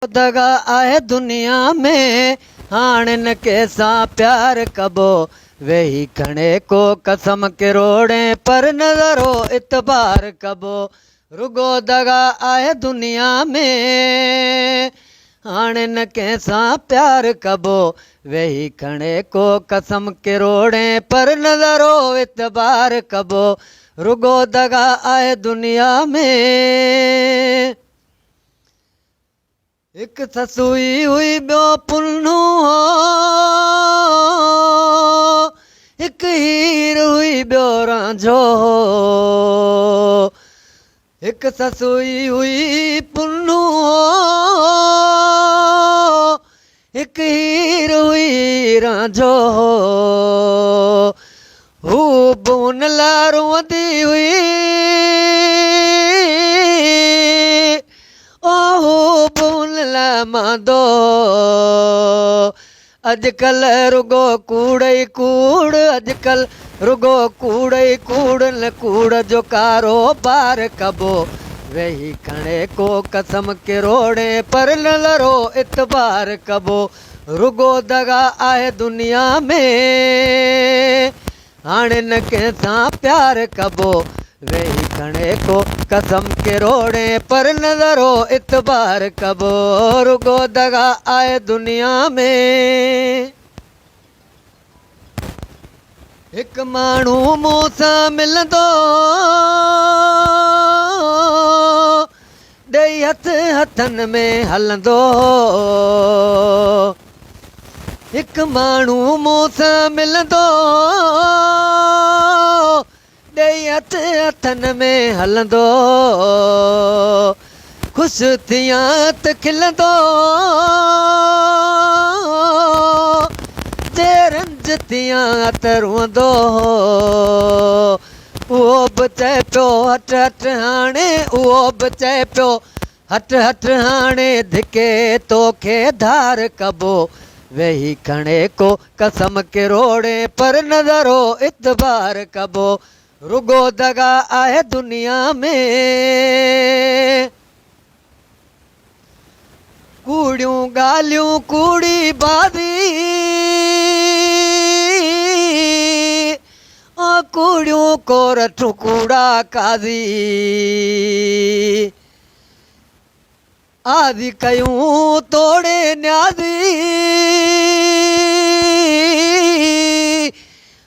दगा आहे दुनिया में हाणे न कंहिंसां प्यार कबो वेही खणे को कसम किरोड़े पर नज़रो इतबार कबो रुगो दगा आहे दुनिया में हाणे न कंहिंसां प्यार कबो वेही खणे को कसम किरोड़े पर नज़रो इतबार कबो रुगो दगा आहे दुनिया में। एक ससुई हुई ॿियो पुन्नू हो एक हीर हुई ॿियो रांझो हो एक ससुई हुई पुन्नू हो एक हीर हुई रांझो हो हू बुन ला रोंदी हुई मांदो अजकल रुगो कूड़ ही कूड़ अजकल रुगो कूड़ ही कूड़ न कूड़ जो कारोबार कबो वेही खणे को कसम किरोड़े पर नज़रो इतबार कबो रुगो दगा आहे दुनिया में हाणे न कंहिंसां प्यार कबो वेही खणे को कसम किरोड़े पर नज़रो इतबार कबो रुगो दगा आहे दुनिया में। एक माण्हू मूं सां मिलंदो ॾेई हथ हथनि में हलंदो एक माण्हू मूं सां मिलंदो ॾेई हथ हथनि में हलंदो ख़ुशि थियां त खिलंदो जे रंज थियां त रोंदो उहो बि चए पियो हट हट हाणे उहो बि चए पियो हट हट हाणे धिके तोखे धार कबो वेही खणे को कसम किरोड़े पर नज़रो इतबार कबो रुगो दगा आहे दुनिया में। कूड़ियूं ॻाल्हियूं कूड़ी बाज़ी कूड़ियूं कोरठूं कूड़ा काज़ी आदि कयूं तोड़े न्याज़ी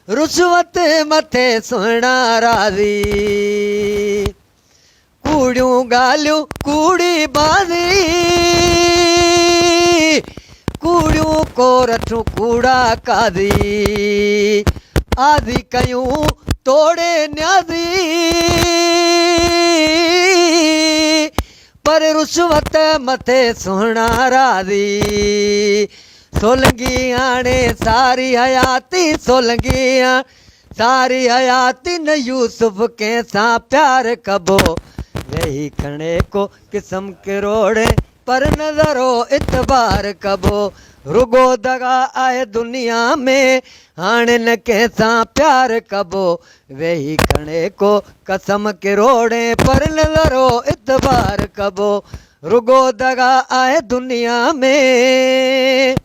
रुश्वत मथे सुहिणा राज़ी कूड़ियूं ॻाल्हियूं कूड़ी बाज़ी कूड़ियूं कोरठूं कूड़ा काज़ी आदि कयूं तोड़े न्याज़ी पर रुश्वत मथे सुहिणा राज़ी सोलंगी हाणे सारी हयाती सोलंगी सारी हयाती न यूसुफ कंहिंसां प्यार कबो वेही खणे को किस्म किरोड़े पर नज़रो इतबार कबो रुगो दगा आहे दुनिया में हाणे न कंहिंसां प्यार कबो वेही खणे को कसम किरोड़े पर नज़रो इतबार कबो रुगो दगा आहे दुनिया में।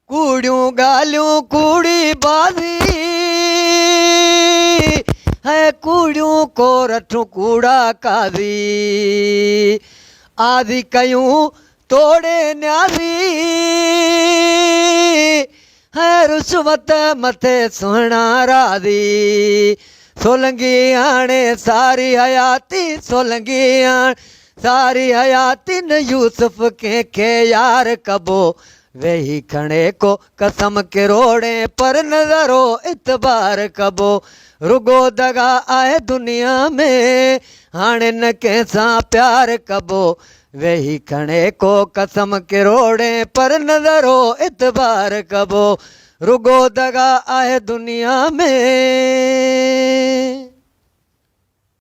कूड़ियूं ॻाल्हियूं कूड़ी बाज़ी है कूड़ियूं कोरठूं कूड़ा काज़ी आदि कयूं तोड़े न्याज़ी है रुश्वत मथे सुहिणा राज़ी सोलंगी हाणे सारी हयाती सोलंगी सारी हयाती न यूसुफ कंहिंखे यार कबो वेही खणे को कसम किरोड़े पर नज़रो इतबार कबो रुगो दगा आहे दुनिया में हाणे न कंहिंसां प्यार कबो वेही खणे को कसम किरोड़े पर नज़रो इतबार कबो रुगो दगा आहे दुनिया में।